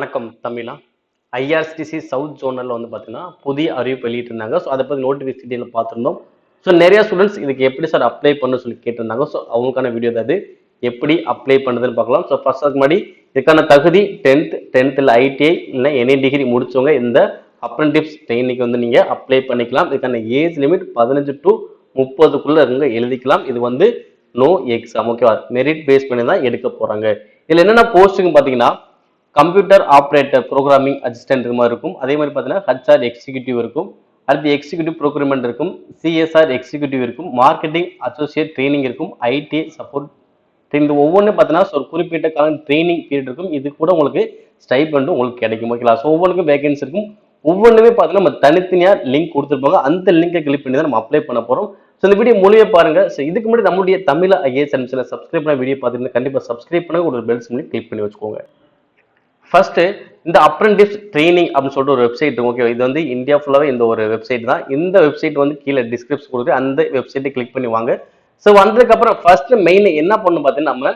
வணக்கம் தமிழா. IRCTC south ஜோனல்ல வந்து பார்த்தீங்கன்னா புதிய அறிவிப்பு வெளியிட்டிருந்தாங்க. ஸோ அதை பற்றி நோட்டிஃபிகேஷன் பார்த்துருந்தோம். ஸோ நிறைய ஸ்டூடெண்ட்ஸ் இதுக்கு எப்படி சார் அப்ளை பண்ண சொல்லி கேட்டிருந்தாங்க. ஸோ அவங்களுக்கான வீடியோ தான் அது. எப்படி அப்ளை பண்ணுறதுன்னு பார்க்கலாம். ஸோ ஃபர்ஸ்ட் அதுக்கு முன்னாடி இதுக்கான தகுதி 10th இல்லை ஐடிஐ இல்லை எனி டிகிரி முடிச்சவங்க இந்த அப்ரெண்டிஸ் ட்ரெயினிங்க்கு வந்து நீங்கள் அப்ளை பண்ணிக்கலாம். இதுக்கான ஏஜ் லிமிட் 15 to 30க்குள்ள இருங்க எழுதிக்கலாம். இது வந்து நோ எக்ஸாம், ஓகேவா? மெரிட் பேஸ் பண்ணி தான் எடுக்க போறாங்க. இதுல என்னென்ன போஸ்டிங் பார்த்தீங்கன்னா கம்ப்யூட்டர் ஆப்ரேட்டர் ப்ரோக்ராமிங் அசிஸ்டன்ட் மாதிரி இருக்கும். அதே மாதிரி பார்த்தீங்கன்னா ஹச்ஆர் எக்ஸிக்யூட்டிவ் இருக்கும். அடுத்து எக்ஸிக்யூட்டிவ் ப்ரோக்யூர்மெண்ட் இருக்கும். சிஎஸ்ஆர் எக்ஸிக்யூட்டிவ் இருக்கும். மார்க்கெட்டிங் அசோசியேட் ட்ரைனிங் இருக்கும். ஐடி சப்போர்ட் இந்த ஒவ்வொன்றும் பார்த்தீங்கன்னா ஒரு குறிப்பிட்ட காலம் ட்ரைனிங் பீரியட் இருக்கும். இது கூட உங்களுக்கு ஸ்டைபண்டும் உங்களுக்கு கிடைக்கும், ஓகேங்களா? ஸோ ஒவ்வொன்றுக்கும் வேகன்சி இருக்கும். ஒவ்வொன்றுமே பார்த்தீங்கன்னா நம்ம தனித்தனியாக லிங்க் கொடுத்துருப்பாங்க. அந்த லிங்கை கிளிக் பண்ணி தான் நம்ம அப்ளை பண்ண போகிறோம். ஸோ இந்த வீடியோ மூலிய பாருங்க. ஸோ இதுக்கு முன்னாடி நம்மளுடைய தமிழ் ஐஏஎஸ் சேனல் சப்ஸ்கிரைப் பண்ண வீடியோ பார்த்துட்டு கண்டிப்பாக சப்ஸ்கிரைப் பண்ண ஒரு பெல் சிம்லையும் கிளிக் பண்ணி வச்சுக்கோங்க. ஃபர்ஸ்ட் இந்த அப்ரெண்டிஸ் ட்ரைனிங் அப்படின்னு சொல்லிட்டு ஒரு வெப்சைட் இருக்கும், ஓகே? இது வந்து இந்தியா ஃபுல்லாவே இந்த ஒரு வெப்சைட் தான். இந்த வெப்சைட் வந்து கீழே டிஸ்கிரிப்ஷன் கொடுத்து அந்த வெப்சைட்டை கிளிக் பண்ணி வாங்க. ஸோ வந்ததுக்கு அப்புறம் ஃபர்ஸ்ட் மெயின் என்ன பண்ணணும் பார்த்தீங்கன்னா நம்ம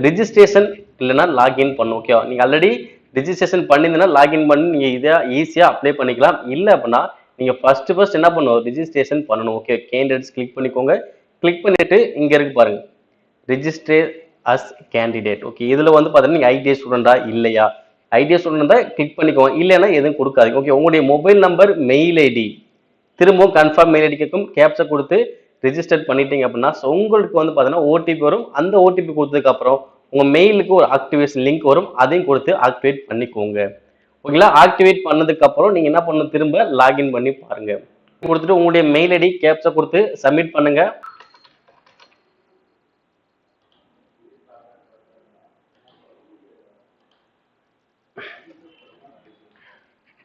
ரிஜிஸ்ட்ரேஷன் இல்லைன்னா லாகின் பண்ணும், ஓகேவா? நீங்க ஆல்ரெடி ரிஜிஸ்ட்ரேஷன் பண்ணியிருந்தீங்கன்னா லாகின் பண்ணி நீங்க இதை ஈஸியா அப்ளை பண்ணிக்கலாம். இல்லை அப்படின்னா நீங்க ஃபர்ஸ்ட் என்ன பண்ணணும், ரிஜிஸ்ட்ரேஷன் பண்ணணும், ஓகே? கேண்டிடேட்ஸ் கிளிக் பண்ணிக்கோங்க. கிளிக் பண்ணிட்டு இங்க இருக்கு பாருங்க, ரிஜிஸ்டர் அஸ் கேண்டிடேட், ஓகே? இதுல வந்து பாத்தீங்கன்னா நீங்க ஐடிஐ ஸ்டூடெண்டா இல்லையா? ஐடியா ஸ்டூடெண்ட் கிளிக் பண்ணிக்கோங்க. இல்லைன்னா எதுவும் கொடுக்காதீங்க, ஓகே? உங்களுடைய மொபைல் நம்பர், மெயில் ஐடி, திரும்பவும் கன்ஃபார்ம் மெயில் ஐடி கேட்கும். கேப்சா கொடுத்து ரிஜிஸ்டர் பண்ணிட்டீங்க அப்படின்னா உங்களுக்கு வந்து பார்த்தீங்கன்னா ஓடிபி வரும். அந்த ஓடிபி கொடுத்ததுக்கு அப்புறம் உங்க மெயிலுக்கு ஒரு ஆக்டிவேஷன் லிங்க் வரும். அதையும் கொடுத்து ஆக்டிவேட் பண்ணிக்கோங்க, ஓகேங்களா? ஆக்டிவேட் பண்ணதுக்கு அப்புறம் நீங்க என்ன பண்ணணும், திரும்ப லாகின் பண்ணி பாருங்க. கொடுத்துட்டு உங்களுடைய மெயில் ஐடி கேப்சா கொடுத்து சப்மிட் பண்ணுங்க.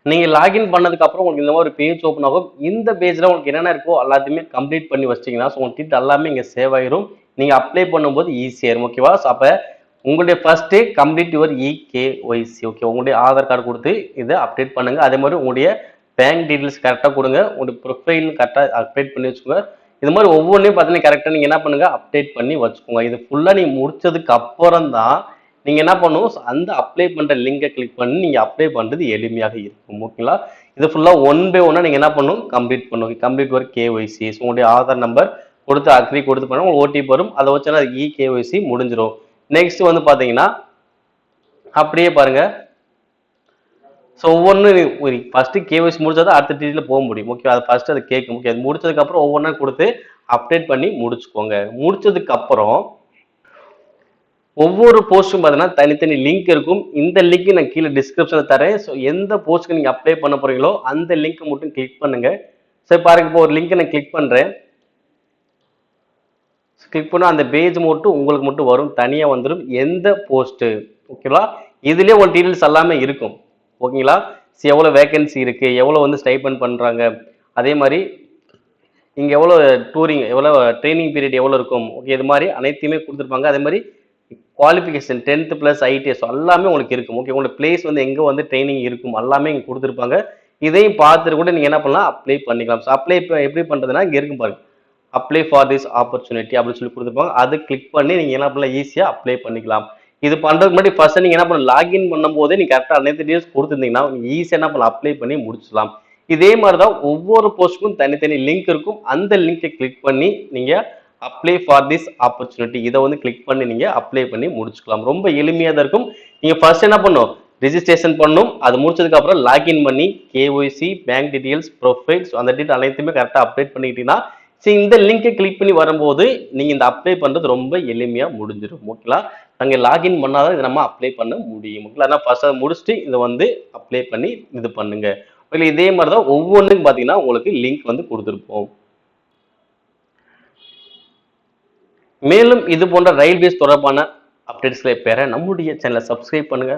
நீங்க லாகின் பண்ணதுக்கு அப்புறம் உங்களுக்கு இந்த மாதிரி ஒரு பேஜ் ஓப்பன் ஆகும். இந்த பேஜ்ல உங்களுக்கு என்னென்ன இருக்கோ எல்லாத்தையுமே கம்ப்ளீட் பண்ணி வச்சிட்டீங்கன்னா உங்களுக்கு எல்லாமே இங்க சேவ் ஆயிரும். நீங்க அப்ளை பண்ணும்போது ஈஸியா இருக்கும், ஓகேவா? அப்ப உங்களுடைய first complete your eKYC, okay? உங்களுடைய ஆதார் கார்டு கொடுத்து இதை அப்டேட் பண்ணுங்க. அதே மாதிரி உங்களுடைய பேங்க் டீடைல்ஸ் கரெக்டாக கொடுங்க. உங்களுடைய ப்ரொஃபைல் கரெக்டாக அப்டேட் பண்ணி வச்சுக்கோங்க. இது மாதிரி ஒவ்வொன்றையும் பார்த்தீங்கன்னா கரெக்டாக நீங்கள் என்ன பண்ணுங்க, அப்டேட் பண்ணி வச்சுக்கோங்க. இது ஃபுல்லாக நீங்கள் முடிச்சதுக்கு அப்புறம் தான் நீங்க என்ன பண்ணுவோம், அந்த அப்ளை பண்ற லிங்கை கிளிக் பண்ணி நீங்க அப்ளை பண்றது எளிமையாக இருக்கும், ஓகேங்களா? இது ஃபுல்லா ஒன் பை ஒன்னா நீங்க என்ன பண்ணணும், கம்ப்ளீட் பண்ணுங்க. கம்ப்ளீட் ஒரு கேஒய்சி, உங்களுடைய ஆதார் நம்பர் கொடுத்து அக்ரி கொடுத்து பண்ண உங்களுக்கு ஓடிபி வரும். அதை வச்சு இகேஒய்சி முடிஞ்சிடும். நெக்ஸ்ட் வந்து பாத்தீங்கன்னா அப்படியே பாருங்க. ஸோ ஒவ்வொன்று ஃபர்ஸ்ட் கேஒய்சி முடிச்சாதான் அடுத்த டீட்டெயில் போக முடியும், ஓகே? அது ஃபர்ஸ்ட் அது கேட்கும், ஓகே? அது முடிச்சதுக்கு அப்புறம் ஒவ்வொன்றா கொடுத்து அப்டேட் பண்ணி முடிச்சுக்கோங்க. முடிச்சதுக்கு அப்புறம் ஒவ்வொரு போஸ்ட்டும் பார்த்தீங்கன்னா தனித்தனி லிங்க் இருக்கும். இந்த லிங்க் நான் கீழே டிஸ்கிரிப்ஷன்ல தரேன். ஸோ எந்த போஸ்ட்க்கு நீங்க அப்ளை பண்ண போறீங்களோ அந்த லிங்க் மட்டும் கிளிக் பண்ணுங்க. சரி பாருங்க, இப்போ ஒரு லிங்க் நான் கிளிக் பண்றேன். கிளிக் பண்ணா அந்த பேஜ் மட்டும் உங்களுக்கு மட்டும் வரும், தனியா வந்துடும். எந்த போஸ்ட், ஓகேவா? இதுலயே ஒரு டீடைல்ஸ் எல்லாமே இருக்கும், ஓகேங்களா? எவ்வளவு வேகன்சி இருக்கு, எவ்வளவு வந்து ஸ்டைபண்ட் பண்றாங்க, அதே மாதிரி இங்க எவ்வளவு டூரிங், எவ்வளவு ட்ரைனிங் பீரியட் எவ்வளவு இருக்கும், ஓகே? இது மாதிரி அனைத்தையுமே கொடுத்துருப்பாங்க. அதே மாதிரி குவாலிஃபிகேஷன் 10th + ஐடிஎஸ் எல்லாமே உங்களுக்கு இருக்கும், ஓகே? உங்களோட பிளேஸ் வந்து எங்க வந்து ட்ரைனிங் இருக்கும் எல்லாமே இங்க கொடுத்துருப்பாங்க. இதையும் பார்த்துட்டு கூட நீங்க என்ன பண்ணலாம், அப்ளை பண்ணிக்கலாம். அப்ளை எப்படி பண்றதுன்னா இங்க இருக்கும் பாருங்க, அப்ளை ஃபார் திஸ் ஆப்பர்ச்சுனிட்டி அப்படின்னு சொல்லி கொடுத்துருப்பாங்க. அது கிளிக் பண்ணி நீங்க என்ன பண்ணலாம், ஈஸியா அப்ளை பண்ணிக்கலாம். இது பண்றதுக்கு முன்னாடி ஃபர்ஸ்ட் நீங்க என்ன பண்ணலாம், லாகின் பண்ணும் போதே நீங்க கரெக்டா அனைத்து டீடைல்ஸ் கொடுத்துருந்தீங்கன்னா ஈஸியா என்ன பண்ணலாம், அப்ளை பண்ணி முடிச்சிடலாம். இதே மாதிரிதான் ஒவ்வொரு போஸ்ட்டுக்கும் தனித்தனி லிங்க் இருக்கும். அந்த லிங்கை கிளிக் பண்ணி நீங்க அப்ளை ஃபார் திஸ் ஆப்பர்ச்சுனிட்டி இதை வந்து கிளிக் பண்ணி நீங்க அப்ளை பண்ணி முடிச்சுக்கலாம். ரொம்ப எளிமையா தான் இருக்கும். நீங்க ஃபர்ஸ்ட் என்ன பண்ணும், ரிஜிஸ்ட்ரேஷன் பண்ணும். அது முடிச்சதுக்கு அப்புறம் லாகின் பண்ணி கேஒய்சி, பேங்க் டீடைல்ஸ், ப்ரொஃபைல்ஸ் அந்த டீடைல் அனைத்துமே கரெக்டா அப்டேட் பண்ணிக்கிட்டீங்கன்னா இந்த லிங்கை கிளிக் பண்ணி வரும்போது நீங்க இந்த அப்ளை பண்றது ரொம்ப எளிமையா முடிஞ்சிடும், ஓகேங்களா? அங்க லாகின் பண்ணாதான் இதை நம்ம அப்ளை பண்ண முடியும், ஓகேங்களா? ஃபர்ஸ்ட் அதை முடிச்சுட்டு இதை வந்து அப்ளை பண்ணி இது பண்ணுங்க. இதே மாதிரிதான் ஒவ்வொன்றுக்கும் பாத்தீங்கன்னா உங்களுக்கு லிங்க் வந்து கொடுத்துருப்போம். மேலும் இது போன்ற ரயில்வேஸ் தொடர்பான அப்டேட்ஸ்களை பெற நம்முடைய சேனலை சப்ஸ்கிரைப் பண்ணுங்க.